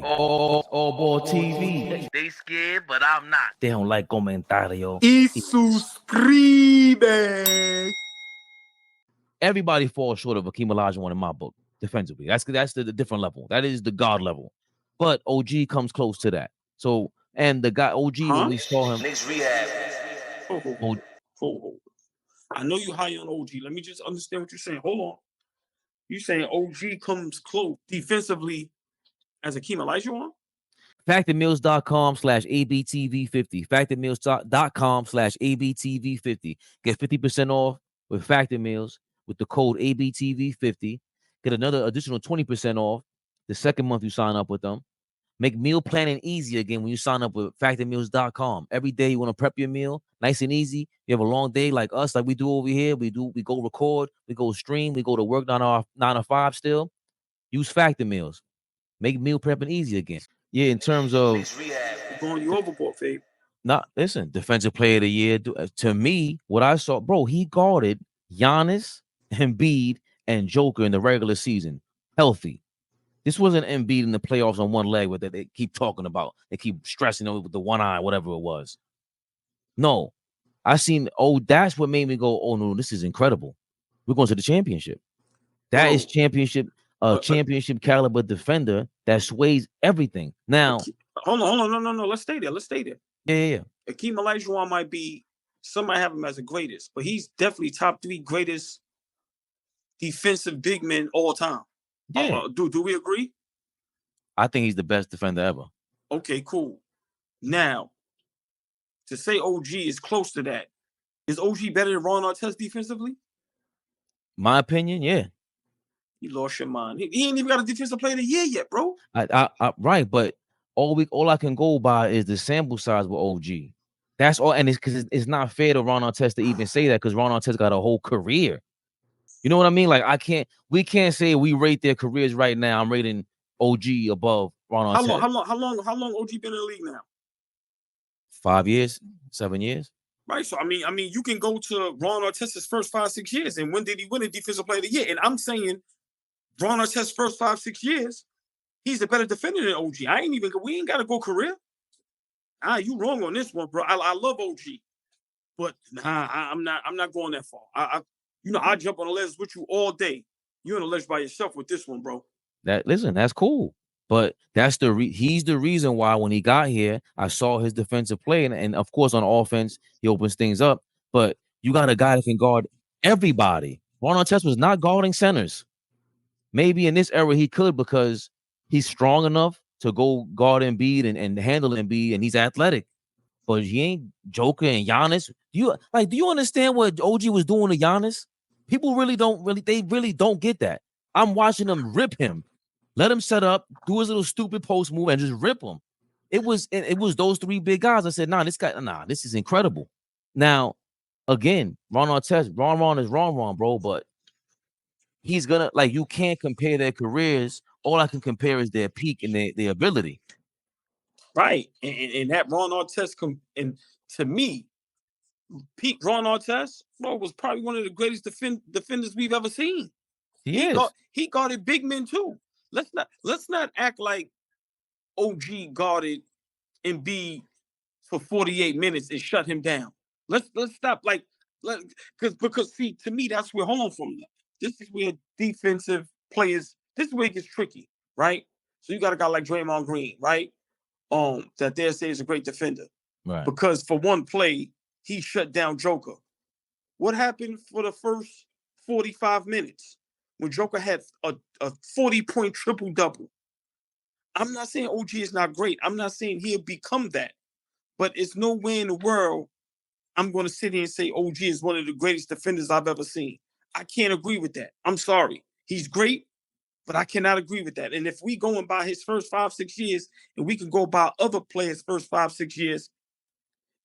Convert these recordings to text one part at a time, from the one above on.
AllBall TV. They scared, but I'm not. They don't like comentario. Y suscribe. Everybody falls short of Hakeem Olajuwon in my book defensively. That's the different level. That is the God level. But OG comes close to that. So, and the guy OG, when we saw him, Knicks Rehab. I know you high on OG. Let me just understand what you're saying. Hold on. You saying OG comes close defensively as Hakeem Olajuwon? factormeals.com/ABTV50. factormeals.com/ABTV50. Get 50% off with Factor Meals with the code ABTV50. Get another additional 20% off the second month you sign up with them. Make meal planning easy again when you sign up with factormeals.com. Every day you want to prep your meal, nice and easy. You have a long day like us, like we do over here. We go record, we go stream, we go to work 9 to 5 still. Use Factor Meals. Make meal prepping easy again. Yeah, in terms of going you overboard, Fabe. Listen, defensive player of the year. To me, what I saw, bro, he guarded Giannis, Embiid, and Joker in the regular season, healthy. This wasn't Embiid in the playoffs on one leg with that they keep talking about. They keep stressing it with the one eye, whatever it was. No, that's what made me go, oh no, this is incredible. We're going to the championship. That is championship caliber defender that sways everything. Now, hold on, no. Let's stay there. Yeah. Hakeem Olajuwon might be, somebody have him as the greatest, but he's definitely top 3 greatest defensive big men all time. Yeah. Do we agree? I think he's the best defender ever. Okay, cool. Now, to say OG is close to that, is OG better than Ron Artest defensively? My opinion, yeah. You lost your mind. He ain't even got a defensive player of the year yet, bro. Right, but all I can go by is the sample size with OG. That's all, and it's because it's not fair to Ron Artest to even say that because Ron Artest got a whole career. You know what I mean? Like we can't say we rate their careers right now. I'm rating OG above Ron Artest. How long OG been in the league now? 5 years, 7 years. Right. So I mean, you can go to Ron Artest's first 5-6 years, and when did he win a defensive player of the year? And I'm saying Ron Artest's first 5-6 years, he's a better defender than OG. We ain't got to go career. You wrong on this one, bro. I love OG, but I'm not going that far. I jump on the ledge with you all day. You're on the ledge by yourself with this one, bro. That's cool. But that's he's the reason why when he got here, I saw his defensive play. And of course, on offense, he opens things up. But you got a guy that can guard everybody. Ron Artest was not guarding centers. Maybe in this era he could because he's strong enough to go guard Embiid and handle Embiid, and he's athletic. But he ain't Joker and Giannis. Do you understand what OG was doing to Giannis? People really don't get that. I'm watching them rip him. Let him set up, do his little stupid post move, and just rip him. It was those 3 big guys. I said, this is incredible. Now, again, Ron Artest, Ron is Ron, bro, but he's gonna, you can't compare their careers. All I can compare is their peak and their ability. Right. And that Ron Artest, and to me, peak Ron Artest, bro, was probably one of the greatest defenders we've ever seen. He guarded big men too. Let's not act like OG guarded Embiid for 48 minutes and shut him down. Let's stop because see, to me, that's where hold on from that. This is where defensive players, this is where it gets tricky, right? So you got a guy like Draymond Green, right? That they say is a great defender. Right. Because for one play, he shut down Joker. What happened for the first 45 minutes when Joker had a 40-point triple-double? I'm not saying OG is not great. I'm not saying he'll become that. But it's no way in the world I'm going to sit here and say OG is one of the greatest defenders I've ever seen. I can't agree with that. I'm sorry. He's great, but I cannot agree with that. And if we going by his first 5-6 years and we can go by other players' first 5-6 years,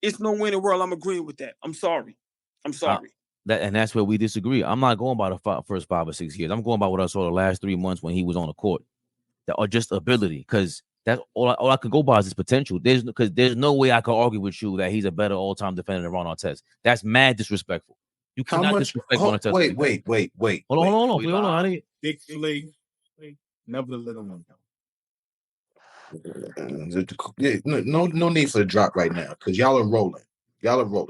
it's no way in the world I'm agreeing with that. I'm sorry. And that's where we disagree. I'm not going by the first 5 or 6 years. I'm going by what I saw the last 3 months when he was on the court. Or just ability, because that's all I can go by is his potential. There's no way I can argue with you that he's a better all-time defender than Ron Artest. That's mad disrespectful. You cannot disrespect Ron Artest. Wait. Hold on. Dick Lee, never the little one. No need for the drop right now because y'all are rolling.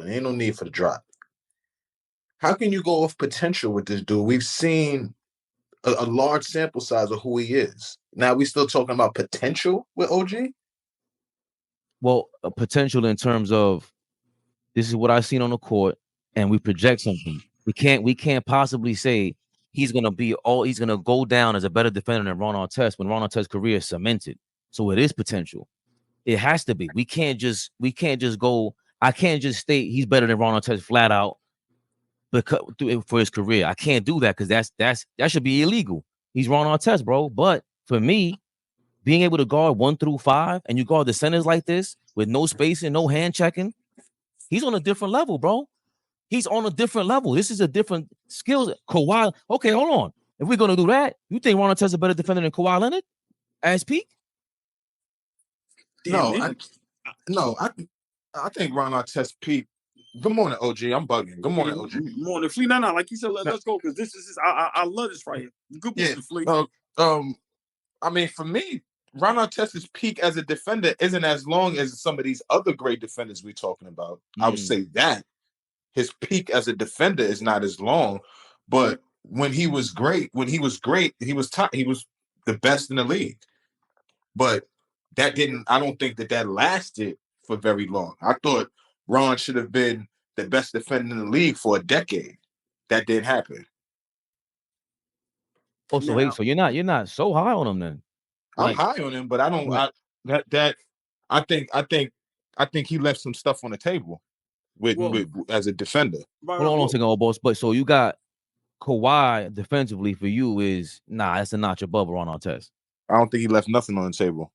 Ain't no need for the drop. How can you go off potential with this dude? We've seen a large sample size of who he is. Now we still talking about potential with OG? Well, a potential in terms of this is what I've seen on the court, and we project something. We can't possibly say he's gonna go down as a better defender than Ron Artest when Ron Artest's career is cemented. So it is potential. It has to be. We can't just go. I can't just state he's better than Ron Artest flat out because for his career. I can't do that because that should be illegal. He's Ron Artest, bro. But for me, being able to guard 1 through 5 and you guard the centers like this with no spacing, no hand checking, he's on a different level, bro. He's on a different level. This is a different skills. Kawhi. Okay, hold on. If we're gonna do that, you think Ron Artest is a better defender than Kawhi Leonard at his peak? No, I think Ron Artest peak. Good morning, OG. I'm bugging. Good morning, OG. Good morning, Flea. No, like you said, let's go because this is I love this right here. Good morning, Flea. I mean, for me, Ron Artest's peak as a defender isn't as long as some of these other great defenders we're talking about. I would say that his peak as a defender is not as long, but when he was great, he was the best in the league. But that didn't. I don't think that lasted for very long. I thought Ron should have been the best defender in the league for a decade. That didn't happen. Oh, so wait, so you're not so high on him then? I'm high on him, but I don't. I think he left some stuff on the table with as a defender. Hold on a second, old boss. But so you got Kawhi defensively for you is that's a notch above Ron Artest. I don't think he left nothing on the table.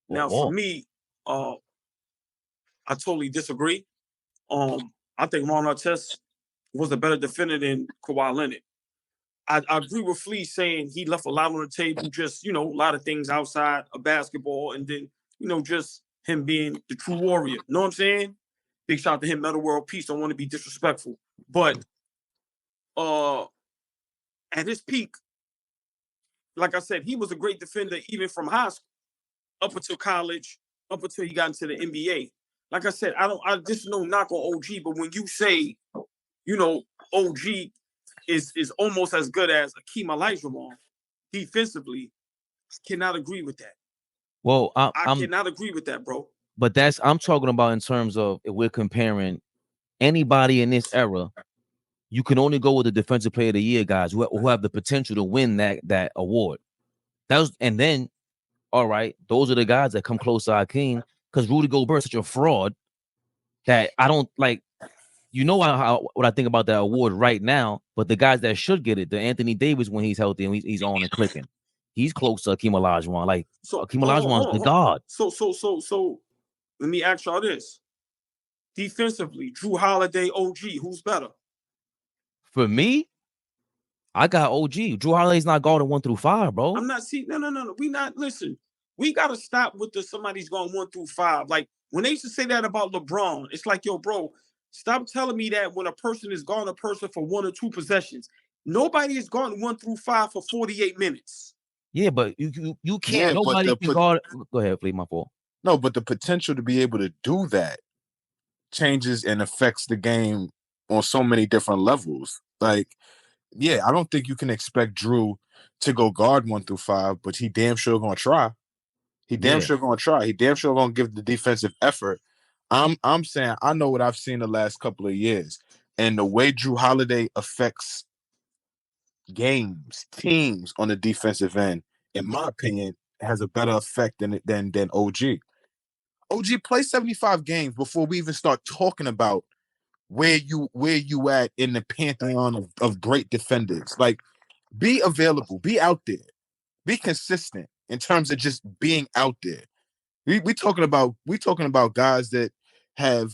Now, for me, I totally disagree. I think Ron Artest was a better defender than Kawhi Leonard. I agree with Flea saying he left a lot on the table, just, a lot of things outside of basketball, and then, just him being the true warrior. You know what I'm saying? Big shout out to him, Metal World Peace. Don't want to be disrespectful. But at his peak, like I said, he was a great defender even from high school up until college, up until he got into the NBA. Like I said, this is no knock on OG, but when you say, OG is almost as good as Hakeem Olajuwon defensively, I cannot agree with that. Well, I cannot agree with that, bro. But I'm talking about in terms of if we're comparing anybody in this era, you can only go with the Defensive Player of the Year guys who have the potential to win that award. And then, all right, those are the guys that come close to Hakeem because Rudy Gobert is such a fraud that I don't like. What I think about that award right now, but the guys that should get it, the Anthony Davis when he's healthy and he's on and clicking, he's close to Hakeem Olajuwon. Like Hakeem Olajuwon's the god. So let me ask y'all this: defensively, Drew Holiday, OG, who's better? For me, I got OG. Drew Holiday's not guarding 1 through 5, bro. I'm not see. No. We not listen. We gotta stop with somebody's going 1 through 5. Like when they used to say that about LeBron, it's like, yo, bro. Stop telling me that when a person is guarding a person for 1 or 2 possessions. Nobody is guarding 1 through 5 for 48 minutes. Yeah, but you can't. Nobody can guard. Go ahead, please, my fault. No, but the potential to be able to do that changes and affects the game on so many different levels. Like, yeah, I don't think you can expect Drew to go guard 1 through 5, but he damn sure gonna try. He damn sure gonna give the defensive effort. I'm saying I know what I've seen the last couple of years, and the way Drew Holiday affects games, teams on the defensive end, in my opinion, has a better effect than OG. OG plays 75 games before we even start talking about where you at in the pantheon of great defenders. Like, be available, be out there, be consistent in terms of just being out there. We talking about guys that have,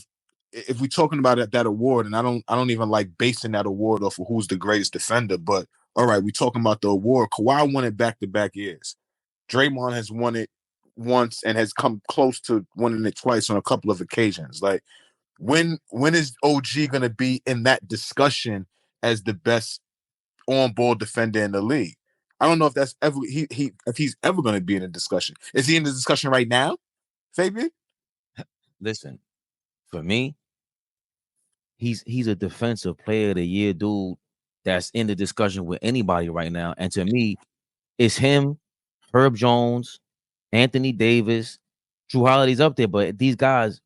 if we're talking about that award, and I don't even like basing that award off of who's the greatest defender, but all right, we're talking about the award. Kawhi won it back-to-back years. Draymond has won it once and has come close to winning it twice on a couple of occasions. Like, when is OG going to be in that discussion as the best on-ball defender in the league? I don't know if that's ever if he's ever going to be in a discussion. Is he in the discussion right now, Fabian? Listen, for me, he's a defensive player of the year dude that's in the discussion with anybody right now. And to me, it's him, Herb Jones, Anthony Davis, Drew Holiday's up there, but these guys,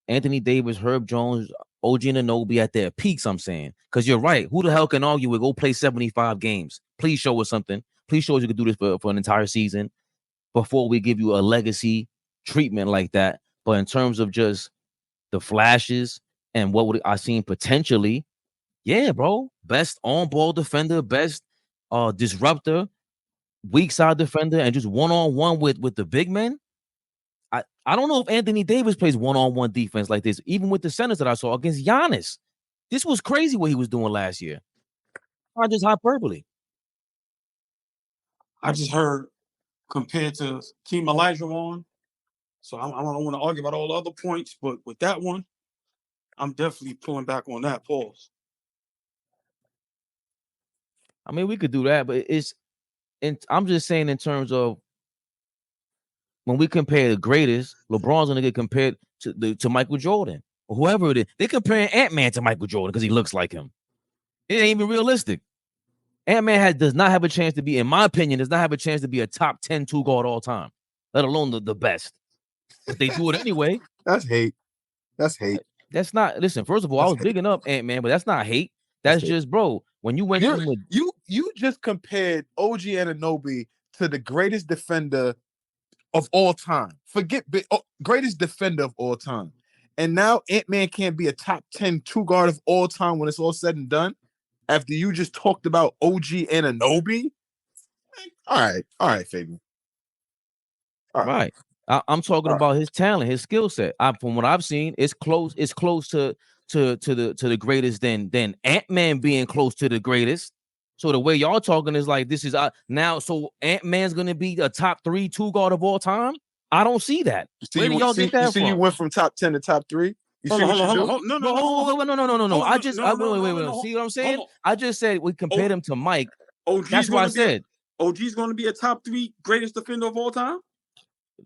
Anthony Davis, Herb Jones, OG Anunoby at their peaks, I'm saying. Because you're right. Who the hell can argue with go play 75 games? Please show us something. Please show us you can do this for an entire season before we give you a legacy treatment like that. But in terms of just the flashes and what would I seen potentially, yeah, bro. Best on-ball defender, best disruptor, weak side defender, and just one-on-one with the big men. I don't know if Anthony Davis plays one-on-one defense like this, even with the centers that I saw against Giannis. This was crazy what he was doing last year. Not just hyperbole. I just heard compared to Hakeem Olajuwon. So I don't want to argue about all the other points, but with that one, I'm definitely pulling back on that. Pause. I mean, we could do that, but I'm just saying in terms of when we compare the greatest, LeBron's gonna get compared to Michael Jordan or whoever it is. They're comparing Ant-Man to Michael Jordan because he looks like him. It ain't even realistic. Ant-Man does not have a chance to be, in my opinion, does not have a chance to be a top 10 2-guard all time, let alone the best. But they do it anyway. That's hate. That's hate. That's not, listen, first of all, I was bigging up Ant-Man, but that's not hate. That's just, bro, when you went you just compared OG Anunoby to the greatest defender of all time. Greatest defender of all time. And now Ant-Man can't be a top 10 2-guard of all time when it's all said and done. After you just talked about OG Anunoby. All right, Fabian. All right. I'm talking about his talent, his skill set. From what I've seen, it's close to the greatest than Ant-Man being close to the greatest. So the way y'all talking is like this is now. So Ant-Man's gonna be a top 3 2-guard of all time. I don't see that. Where do y'all get that from? You went from top 10 to top 3. You see what you do? No. I just wait. See what I'm saying? I just said we compared him to Mike. That's what I said. OG's going to be a top 3 greatest defender of all time.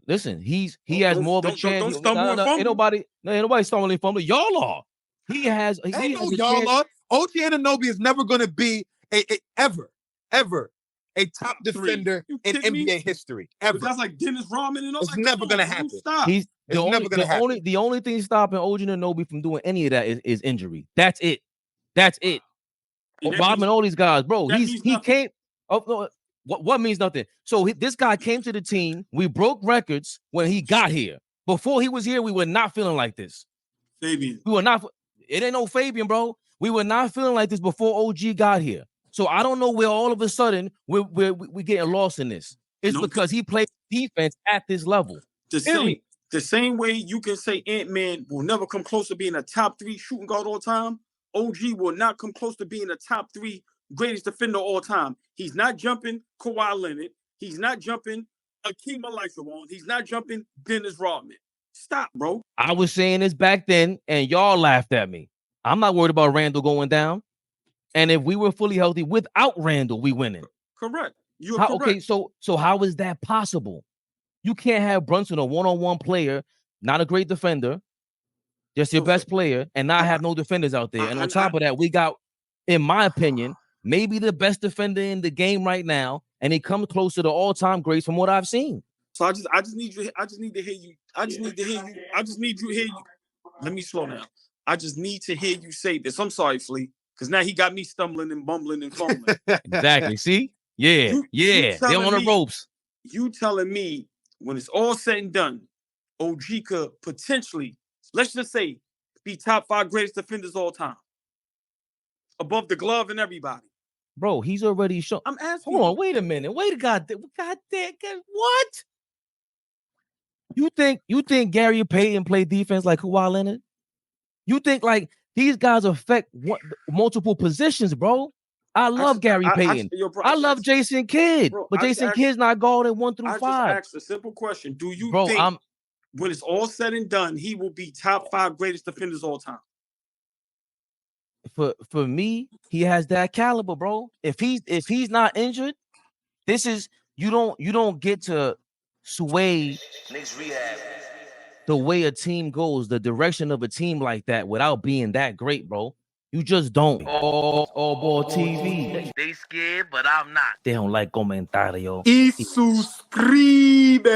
Listen, he has more of a chance. Don't stumble and fumble. Ain't nobody stumbling and fumbling. Y'all are. He has. Y'all are. OG Anunoby is never going to be ever a top defender in NBA history. Ever. That's like Dennis Rodman and all. It's never going to happen. Stop. It's never going to happen. The only thing stopping OG Anunoby from doing any of that is injury. That's it. Rodman, all these guys, bro. He came. Oh no. What means nothing? So this guy came to the team. We broke records when he got here. Before he was here, we were not feeling like this. Fabian. We were not. It ain't no Fabian, bro. We were not feeling like this before OG got here. So I don't know where all of a sudden we're getting lost in this. It's because he played defense at this level. The same way you can say Ant-Man will never come close to being a top 3 shooting guard all time. OG will not come close to being a top 3 greatest defender all time. He's not jumping Kawhi Leonard. He's not jumping Hakeem Olajuwon. He's not jumping Dennis Rodman. Stop, bro. I was saying this back then, and y'all laughed at me. I'm not worried about Randall going down. And if we were fully healthy without Randall, we winning. Correct. You're correct. Okay, so how is that possible? You can't have Brunson, a one-on-one player, not a great defender, just your best player, and not have no defenders out there. And on top of that, we got, in my opinion, maybe the best defender in the game right now, and he comes close to the all-time greats from what I've seen. So I just need you. I just need to hear you. I just need to hear you. I just need you to hear you. Let me slow down. I just need to hear you say this. I'm sorry, Flea, because now he got me stumbling and bumbling and fumbling. Exactly. See? Yeah. They're on the ropes. You telling me when it's all said and done, OG could potentially, let's just say, be top 5 greatest defenders all time, above the glove and everybody. Bro, he's already shown. I'm asking. Hold on, wait a minute. Wait a goddamn. What? You think Gary Payton played defense like Kawhi Leonard? You think like these guys affect multiple positions, bro? I love Gary Payton. I love Jason Kidd, but Jason Kidd's not guarding 1 through 5. I just asked a simple question. Do you think when it's all said and done, he will be top 5 greatest defenders all time? For me, he has that caliber, bro. If he's not injured, This is you don't get to sway Knicks Rehab. the way a team goes, the direction of a team like that without being that great, bro. You just don't. AllBall TV. They scared, but I'm not. They don't like comentario. Y suscribe.